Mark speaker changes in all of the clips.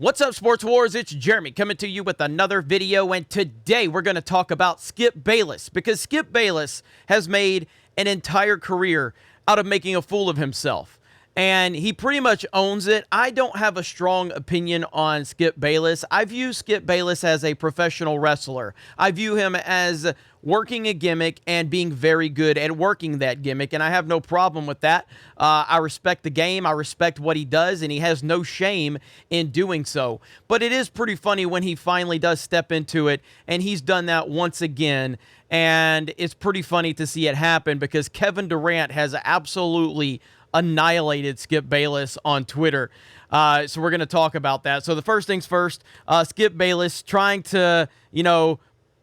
Speaker 1: What's up, Sports Wars? It's Jeremy coming to you with another video, and today we're going to talk about Skip Bayless, because Skip Bayless has made an entire career out of making a fool of himself, and he pretty much owns it. I don't have a strong opinion on Skip Bayless. I view Skip Bayless as a professional wrestler. I view him as working a gimmick and being very good at working that gimmick, and I have no problem with that. I respect the game, I respect what he does, and he has no shame in doing so. But it is pretty funny when he finally does step into it, and he's done that once again, and it's pretty funny to see it happen because Kevin Durant has absolutely annihilated Skip Bayless on Twitter. So we're going to talk about that. So the first things first, Skip Bayless trying to,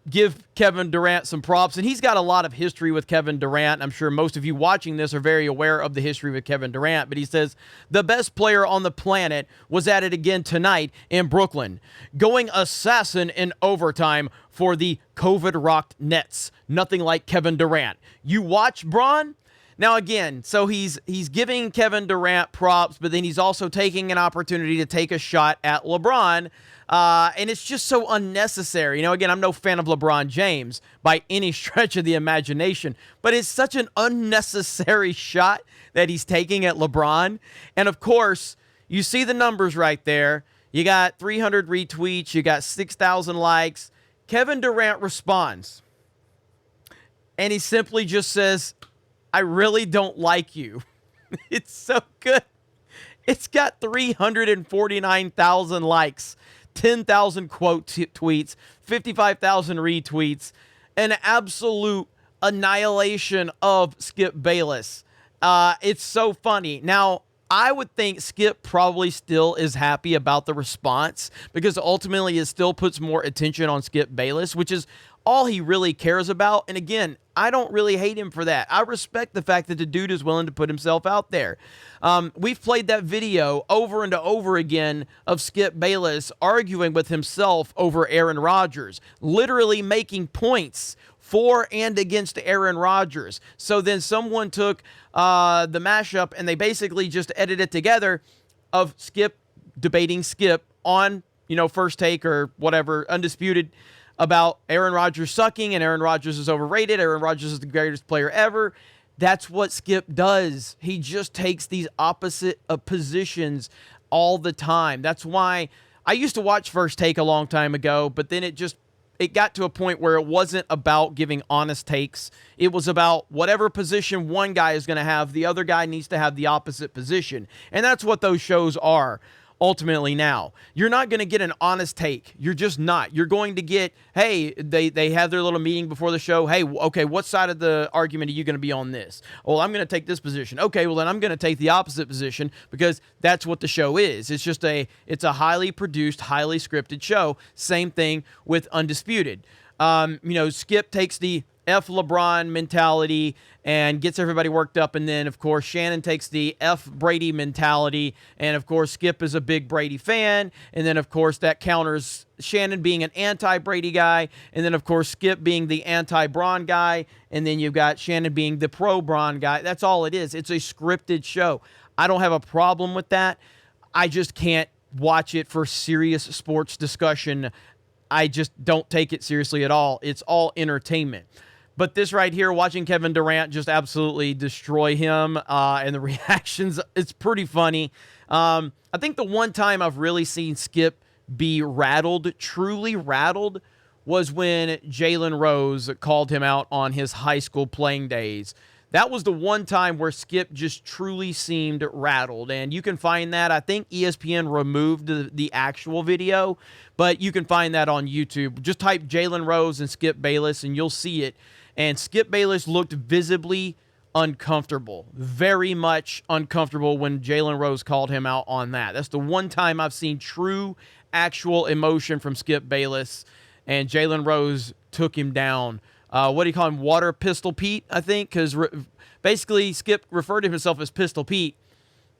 Speaker 1: give Kevin Durant some props, and he's got a lot of history with Kevin Durant. I'm sure most of you watching this are very aware of the history with Kevin Durant, but he says, the best player on the planet was at it again tonight in Brooklyn, going assassin in overtime for the COVID-rocked Nets. Nothing like Kevin Durant. You watch, Bron? Now, again, so he's giving Kevin Durant props, but then he's also taking an opportunity to take a shot at LeBron, and it's just so unnecessary. Again, I'm no fan of LeBron James by any stretch of the imagination, but it's such an unnecessary shot that he's taking at LeBron. And, of course, you see the numbers right there. You got 300 retweets. You got 6,000 likes. Kevin Durant responds, and he simply just says, I really don't like you. It's so good. It's got 349,000 likes, 10,000 quote tweets, 55,000 retweets, an absolute annihilation of Skip Bayless. It's so funny. Now, I would think Skip probably still is happy about the response because ultimately it still puts more attention on Skip Bayless, which is all he really cares about. And again, I don't really hate him for that. I respect the fact that the dude is willing to put himself out there. We've played that video over and over again of Skip Bayless arguing with himself over Aaron Rodgers, literally making points for and against Aaron Rodgers. So then someone took the mashup and they basically just edited it together of Skip debating Skip on, First Take or whatever, Undisputed, about Aaron Rodgers sucking and Aaron Rodgers is overrated. Aaron Rodgers is the greatest player ever. That's what Skip does. He just takes these opposite positions all the time. That's why I used to watch First Take a long time ago, but then it got to a point where it wasn't about giving honest takes. It was about whatever position one guy is going to have, the other guy needs to have the opposite position. And that's what those shows are ultimately now. You're not going to get an honest take. You're just not. You're going to get, hey, they have their little meeting before the show. Hey, okay, what side of the argument are you going to be on this? Well, I'm going to take this position. Okay, well, then I'm going to take the opposite position because that's what the show is. It's a highly produced, highly scripted show. Same thing with Undisputed. Skip takes the F LeBron mentality and gets everybody worked up. And then, of course, Shannon takes the F Brady mentality. And, of course, Skip is a big Brady fan. And then, of course, that counters Shannon being an anti-Brady guy. And then, of course, Skip being the anti-Bron guy. And then you've got Shannon being the pro-Bron guy. That's all it is. It's a scripted show. I don't have a problem with that. I just can't watch it for serious sports discussion. I just don't take it seriously at all. It's all entertainment. But this right here, watching Kevin Durant just absolutely destroy him and the reactions, it's pretty funny. I think the one time I've really seen Skip be rattled, truly rattled, was when Jalen Rose called him out on his high school playing days. That was the one time where Skip just truly seemed rattled. And you can find that. I think ESPN removed the actual video, but you can find that on YouTube. Just type Jalen Rose and Skip Bayless, and you'll see it. And Skip Bayless looked visibly uncomfortable, very much uncomfortable when Jalen Rose called him out on that. That's the one time I've seen true, actual emotion from Skip Bayless, and Jalen Rose took him down. What do you call him? Water Pistol Pete, I think, because basically Skip referred to himself as Pistol Pete,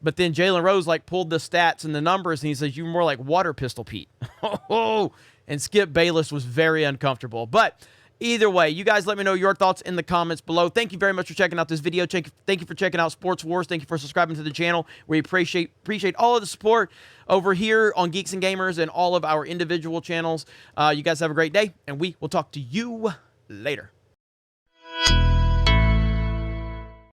Speaker 1: but then Jalen Rose pulled the stats and the numbers, and he says, you're more like Water Pistol Pete. And Skip Bayless was very uncomfortable. But Either way, you guys let me know your thoughts in the comments below. Thank you very much for checking out this video. Thank you for checking out Sports Wars. Thank you for subscribing to the channel. We appreciate all of the support over here on Geeks and Gamers and all of our individual channels. You guys have a great day, and we will talk to you later.